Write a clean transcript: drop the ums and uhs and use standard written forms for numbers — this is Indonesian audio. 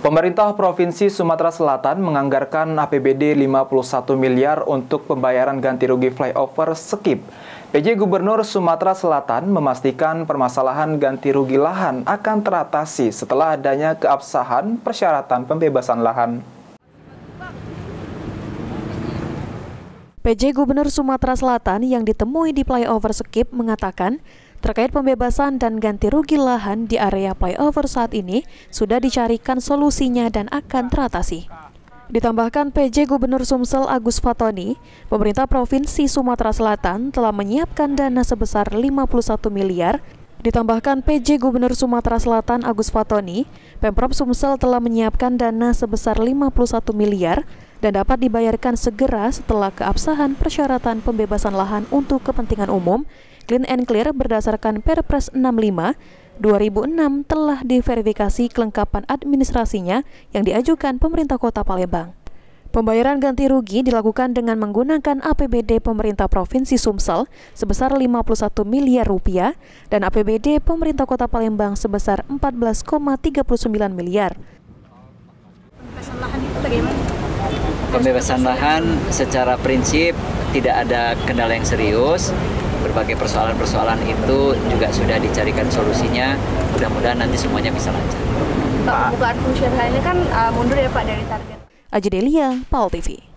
Pemerintah Provinsi Sumatera Selatan menganggarkan APBD 51 miliar untuk pembayaran ganti rugi flyover Sekip. PJ Gubernur Sumatera Selatan memastikan permasalahan ganti rugi lahan akan teratasi setelah adanya keabsahan persyaratan pembebasan lahan. PJ Gubernur Sumatera Selatan yang ditemui di flyover Sekip mengatakan, terkait pembebasan dan ganti rugi lahan di area flyover saat ini sudah dicarikan solusinya dan akan teratasi. Ditambahkan PJ Gubernur Sumsel Agus Fatoni, pemerintah Provinsi Sumatera Selatan telah menyiapkan dana sebesar 51 miliar. Ditambahkan PJ Gubernur Sumatera Selatan Agus Fatoni, Pemprov Sumsel telah menyiapkan dana sebesar 51 miliar dan dapat dibayarkan segera setelah keabsahan persyaratan pembebasan lahan untuk kepentingan umum Clean and Clear berdasarkan Perpres 65 2006 telah diverifikasi kelengkapan administrasinya yang diajukan pemerintah Kota Palembang. Pembayaran ganti rugi dilakukan dengan menggunakan APBD pemerintah Provinsi Sumsel sebesar 51 miliar rupiah dan APBD pemerintah Kota Palembang sebesar 14,39 miliar. Pembebasan lahan itu bagaimana? Pembebasan lahan secara prinsip tidak ada kendala yang serius. Berbagai persoalan-persoalan itu juga sudah dicarikan solusinya. Mudah-mudahan nanti semuanya bisa lancar. Pak, pembukaan fungsi lahan ini kan mundur ya Pak dari target. Aji Delia, PAL TV.